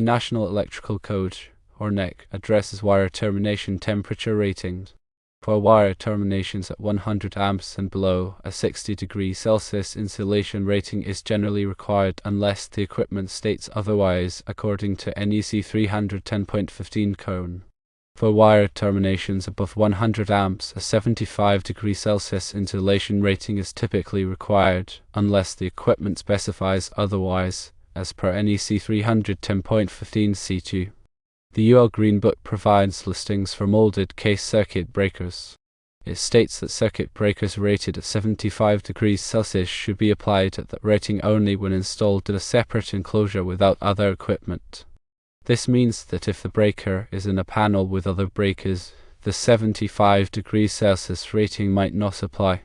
The National Electrical Code, or NEC, addresses wire termination temperature ratings. For wire terminations at 100 amps and below, a 60°C insulation rating is generally required unless the equipment states otherwise, according to NEC 310.15 cone. For wire terminations above 100 amps, a 75°C insulation rating is typically required, unless the equipment specifies otherwise, as per NEC 310.15 C2. The UL Green Book provides listings for molded case circuit breakers. It states that circuit breakers rated at 75°C should be applied at that rating only when installed in a separate enclosure without other equipment. This means that if the breaker is in a panel with other breakers, the 75°C rating might not apply.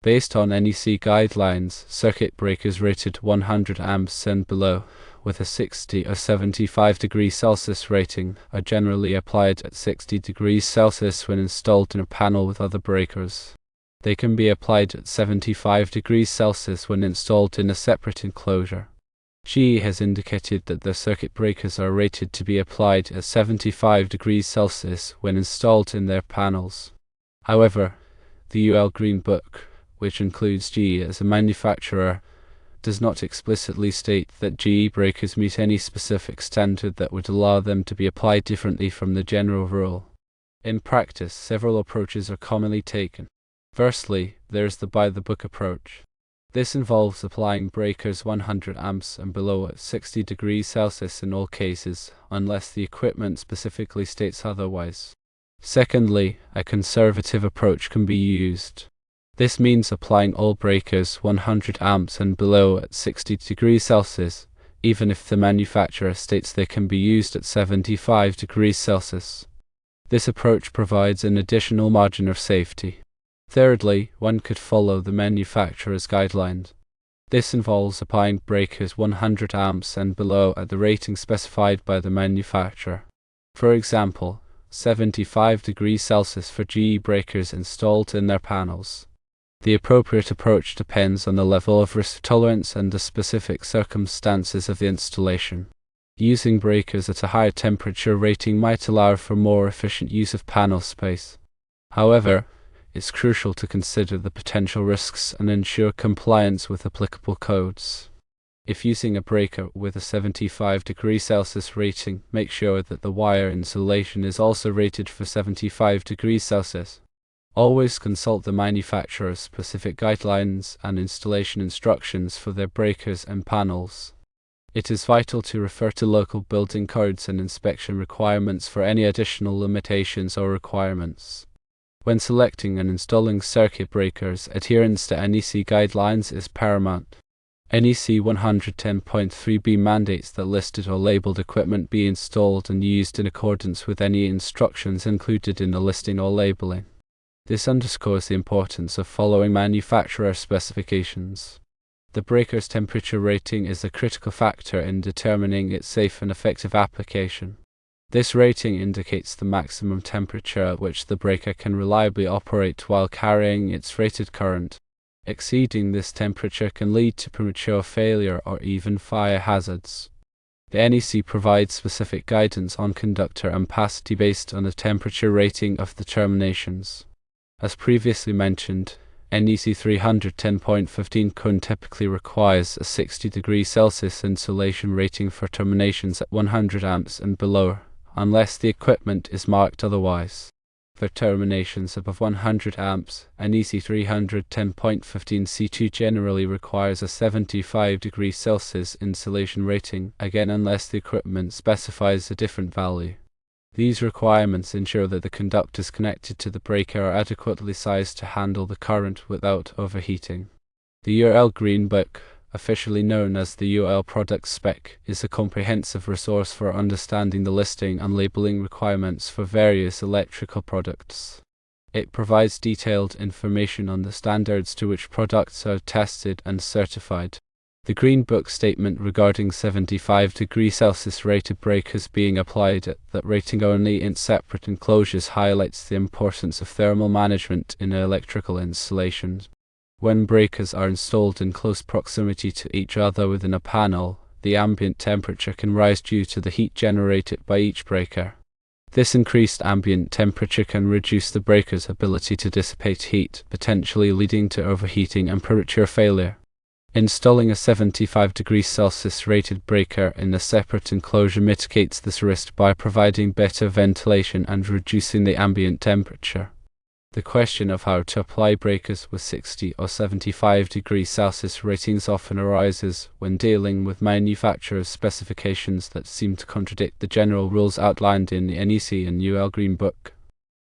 Based on NEC guidelines, circuit breakers rated 100 amps and below, with a 60 or 75°C rating, are generally applied at 60°C when installed in a panel with other breakers. They can be applied at 75°C when installed in a separate enclosure. GE has indicated that their circuit breakers are rated to be applied at 75°C when installed in their panels. However, the UL Green Book, which includes GE as a manufacturer, does not explicitly state that GE breakers meet any specific standard that would allow them to be applied differently from the general rule. In practice, several approaches are commonly taken. Firstly, there is the by-the-book approach. This involves applying breakers 100 amps and below at 60°C in all cases, unless the equipment specifically states otherwise. Secondly, a conservative approach can be used. This means applying all breakers 100 amps and below at 60°C, even if the manufacturer states they can be used at 75°C. This approach provides an additional margin of safety. Thirdly, one could follow the manufacturer's guidelines. This involves applying breakers 100 amps and below at the rating specified by the manufacturer. For example, 75°C for GE breakers installed in their panels. The appropriate approach depends on the level of risk tolerance and the specific circumstances of the installation. Using breakers at a higher temperature rating might allow for more efficient use of panel space. However, it's crucial to consider the potential risks and ensure compliance with applicable codes. If using a breaker with a 75°C rating, make sure that the wire insulation is also rated for 75°C. Always consult the manufacturer's specific guidelines and installation instructions for their breakers and panels. It is vital to refer to local building codes and inspection requirements for any additional limitations or requirements. When selecting and installing circuit breakers, adherence to NEC guidelines is paramount. NEC 110.3b mandates that listed or labeled equipment be installed and used in accordance with any instructions included in the listing or labeling. This underscores the importance of following manufacturer specifications. The breaker's temperature rating is a critical factor in determining its safe and effective application. This rating indicates the maximum temperature at which the breaker can reliably operate while carrying its rated current. Exceeding this temperature can lead to premature failure or even fire hazards. The NEC provides specific guidance on conductor ampacity based on the temperature rating of the terminations. As previously mentioned, NEC 310.15 cone typically requires a 60°C insulation rating for terminations at 100 amps and below, unless the equipment is marked otherwise. For terminations above 100 amps, NEC 310.15 C2 generally requires a 75°C insulation rating, again unless the equipment specifies a different value. These requirements ensure that the conductors connected to the breaker are adequately sized to handle the current without overheating. The UL Green Book, officially known as the UL Product Spec, is a comprehensive resource for understanding the listing and labeling requirements for various electrical products. It provides detailed information on the standards to which products are tested and certified. The Green Book statement regarding 75°C rated breakers being applied at that rating only in separate enclosures highlights the importance of thermal management in electrical installations. When breakers are installed in close proximity to each other within a panel, the ambient temperature can rise due to the heat generated by each breaker. This increased ambient temperature can reduce the breaker's ability to dissipate heat, potentially leading to overheating and premature failure. Installing a 75°C rated breaker in a separate enclosure mitigates this risk by providing better ventilation and reducing the ambient temperature. The question of how to apply breakers with 60 or 75°C ratings often arises when dealing with manufacturers' specifications that seem to contradict the general rules outlined in the NEC and UL Green Book.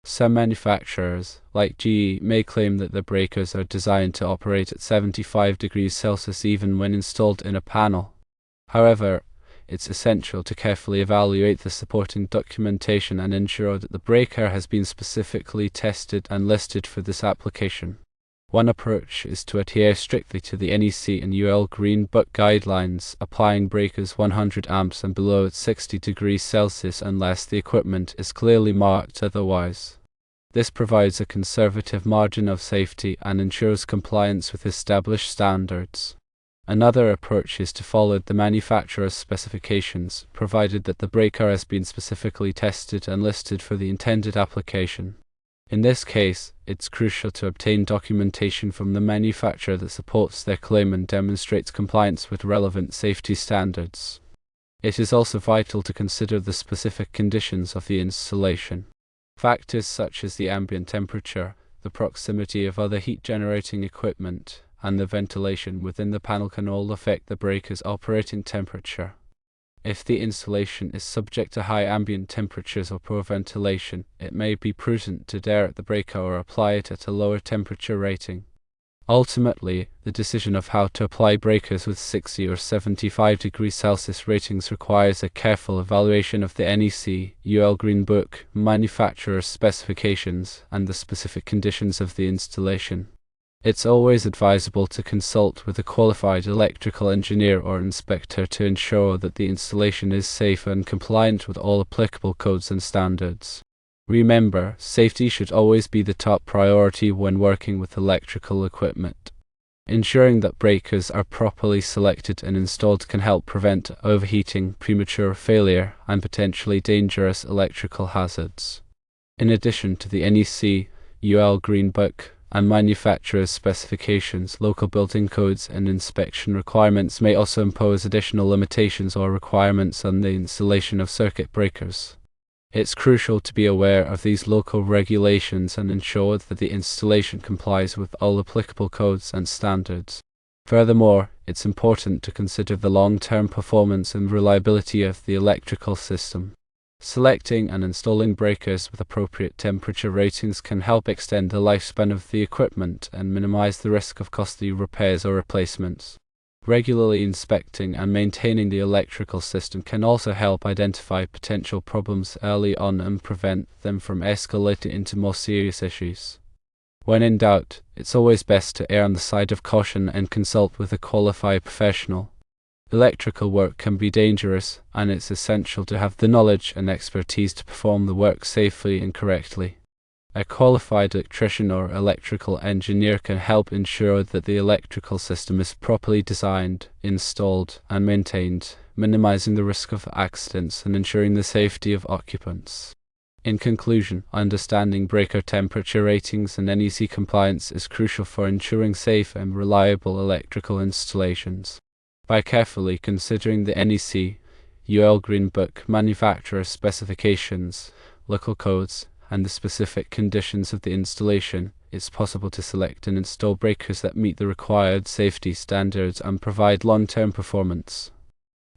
Some manufacturers, like GE, may claim that the breakers are designed to operate at 75°C even when installed in a panel. However, it's essential to carefully evaluate the supporting documentation and ensure that the breaker has been specifically tested and listed for this application. One approach is to adhere strictly to the NEC and UL Green Book guidelines, applying breakers 100 amps and below at 60°C unless the equipment is clearly marked otherwise. This provides a conservative margin of safety and ensures compliance with established standards. Another approach is to follow the manufacturer's specifications, provided that the breaker has been specifically tested and listed for the intended application. In this case, it's crucial to obtain documentation from the manufacturer that supports their claim and demonstrates compliance with relevant safety standards. It is also vital to consider the specific conditions of the installation. Factors such as the ambient temperature, the proximity of other heat-generating equipment, and the ventilation within the panel can all affect the breaker's operating temperature. If the installation is subject to high ambient temperatures or poor ventilation, it may be prudent to derate the breaker or apply it at a lower temperature rating. Ultimately, the decision of how to apply breakers with 60 or 75°C ratings requires a careful evaluation of the NEC, UL Green Book, manufacturer's specifications, and the specific conditions of the installation. It's always advisable to consult with a qualified electrical engineer or inspector to ensure that the installation is safe and compliant with all applicable codes and standards. Remember, safety should always be the top priority when working with electrical equipment. Ensuring that breakers are properly selected and installed can help prevent overheating, premature failure, and potentially dangerous electrical hazards. In addition to the NEC, UL Green Book, and manufacturer's specifications, local building codes and inspection requirements may also impose additional limitations or requirements on the installation of circuit breakers. It's crucial to be aware of these local regulations and ensure that the installation complies with all applicable codes and standards. Furthermore, it's important to consider the long-term performance and reliability of the electrical system. Selecting and installing breakers with appropriate temperature ratings can help extend the lifespan of the equipment and minimize the risk of costly repairs or replacements. Regularly inspecting and maintaining the electrical system can also help identify potential problems early on and prevent them from escalating into more serious issues. When in doubt, it's always best to err on the side of caution and consult with a qualified professional. Electrical work can be dangerous, and it's essential to have the knowledge and expertise to perform the work safely and correctly. A qualified electrician or electrical engineer can help ensure that the electrical system is properly designed, installed, and maintained, minimizing the risk of accidents and ensuring the safety of occupants. In conclusion, understanding breaker temperature ratings and NEC compliance is crucial for ensuring safe and reliable electrical installations. By carefully considering the NEC, UL Green Book, manufacturer specifications, local codes, and the specific conditions of the installation, it's possible to select and install breakers that meet the required safety standards and provide long-term performance.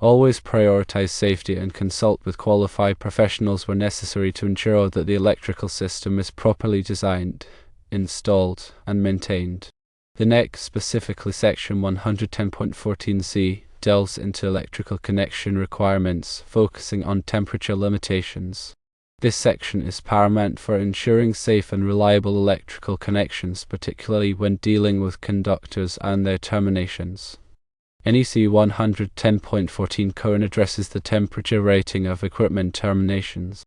Always prioritize safety and consult with qualified professionals where necessary to ensure that the electrical system is properly designed, installed, and maintained. The NEC, specifically Section 110.14c, delves into electrical connection requirements, focusing on temperature limitations. This section is paramount for ensuring safe and reliable electrical connections, particularly when dealing with conductors and their terminations. NEC 110.14 Code addresses the temperature rating of equipment terminations.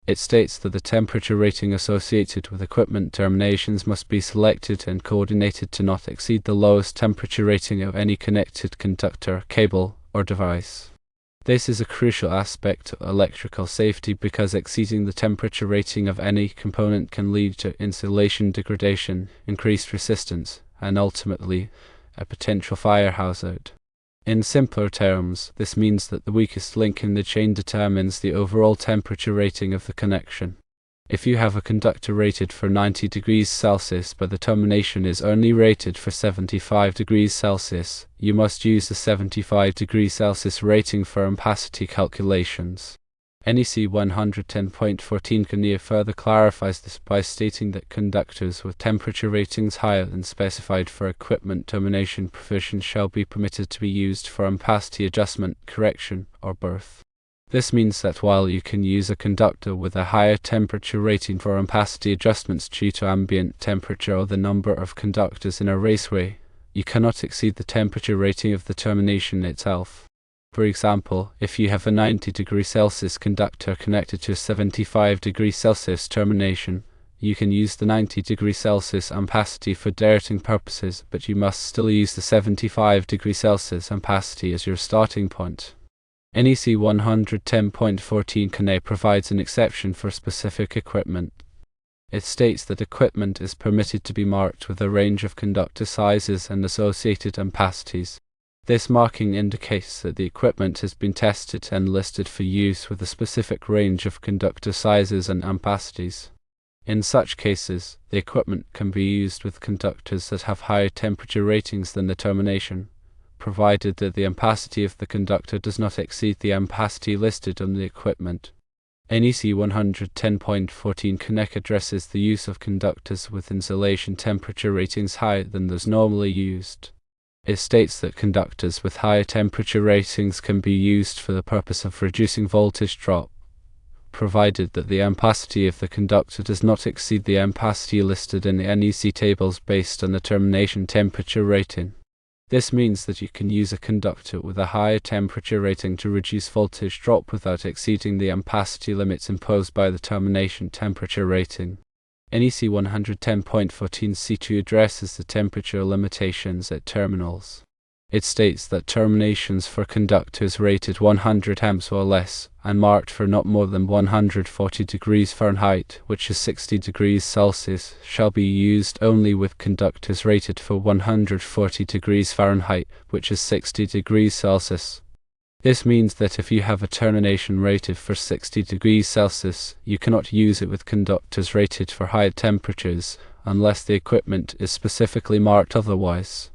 It states that the temperature rating associated with equipment terminations must be selected and coordinated to not exceed the lowest temperature rating of any connected conductor, cable, or device. This is a crucial aspect of electrical safety because exceeding the temperature rating of any component can lead to insulation degradation, increased resistance, and ultimately, a potential fire hazard. In simpler terms, this means that the weakest link in the chain determines the overall temperature rating of the connection. If you have a conductor rated for 90 degrees Celsius but the termination is only rated for 75 degrees Celsius, you must use the 75 degrees Celsius rating for ampacity calculations. NEC 110.14 CNE further clarifies this by stating that conductors with temperature ratings higher than specified for equipment termination provision shall be permitted to be used for ampacity adjustment, correction, or birth. This means that while you can use a conductor with a higher temperature rating for ampacity adjustments due to ambient temperature or the number of conductors in a raceway, you cannot exceed the temperature rating of the termination itself. For example, if you have a 90 degrees Celsius conductor connected to a 75 degrees Celsius termination, you can use the 90 degrees Celsius ampacity for directing purposes, but you must still use the 75 degrees Celsius ampacity as your starting point. NEC 110.14 CNE provides an exception for specific equipment. It states that equipment is permitted to be marked with a range of conductor sizes and associated ampacities. This marking indicates that the equipment has been tested and listed for use with a specific range of conductor sizes and ampacities. In such cases, the equipment can be used with conductors that have higher temperature ratings than the termination, provided that the ampacity of the conductor does not exceed the ampacity listed on the equipment. NEC 110.14 CNE addresses the use of conductors with insulation temperature ratings higher than those normally used. It states that conductors with higher temperature ratings can be used for the purpose of reducing voltage drop, provided that the ampacity of the conductor does not exceed the ampacity listed in the NEC tables based on the termination temperature rating. This means that you can use a conductor with a higher temperature rating to reduce voltage drop without exceeding the ampacity limits imposed by the termination temperature rating. NEC 110.14 C2 addresses the temperature limitations at terminals. It states that terminations for conductors rated 100 amps or less, and marked for not more than 140 degrees Fahrenheit, which is 60 degrees Celsius, shall be used only with conductors rated for 140 degrees Fahrenheit, which is 60 degrees Celsius. This means that if you have a termination rated for 60 degrees Celsius, you cannot use it with conductors rated for higher temperatures, unless the equipment is specifically marked otherwise.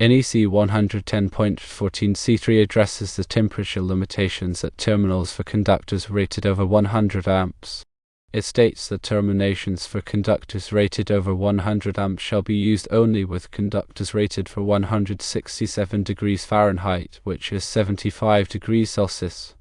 NEC 110.14 C3 addresses the temperature limitations at terminals for conductors rated over 100 amps. It states that terminations for conductors rated over 100 amps shall be used only with conductors rated for 167 degrees Fahrenheit, which is 75 degrees Celsius.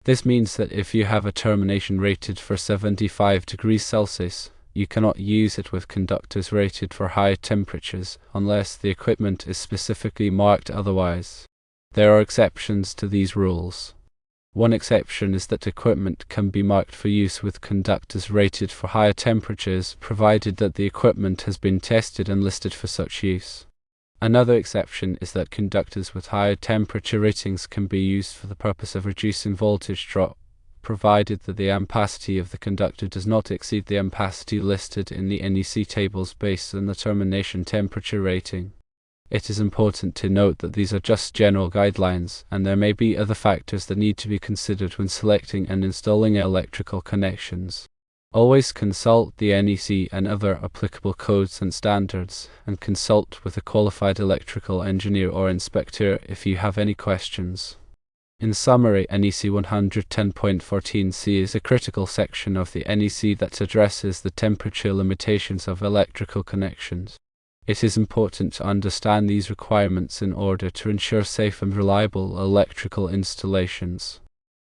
This means that if you have a termination rated for 75 degrees Celsius, you cannot use it with conductors rated for higher temperatures unless the equipment is specifically marked otherwise. There are exceptions to these rules. One exception is that equipment can be marked for use with conductors rated for higher temperatures, provided that the equipment has been tested and listed for such use. Another exception is that conductors with higher temperature ratings can be used for the purpose of reducing voltage drop, provided that the ampacity of the conductor does not exceed the ampacity listed in the NEC tables based on the termination temperature rating. It is important to note that these are just general guidelines, and there may be other factors that need to be considered when selecting and installing electrical connections. Always consult the NEC and other applicable codes and standards, and consult with a qualified electrical engineer or inspector if you have any questions. In summary, NEC 110.14c is a critical section of the NEC that addresses the temperature limitations of electrical connections. It is important to understand these requirements in order to ensure safe and reliable electrical installations.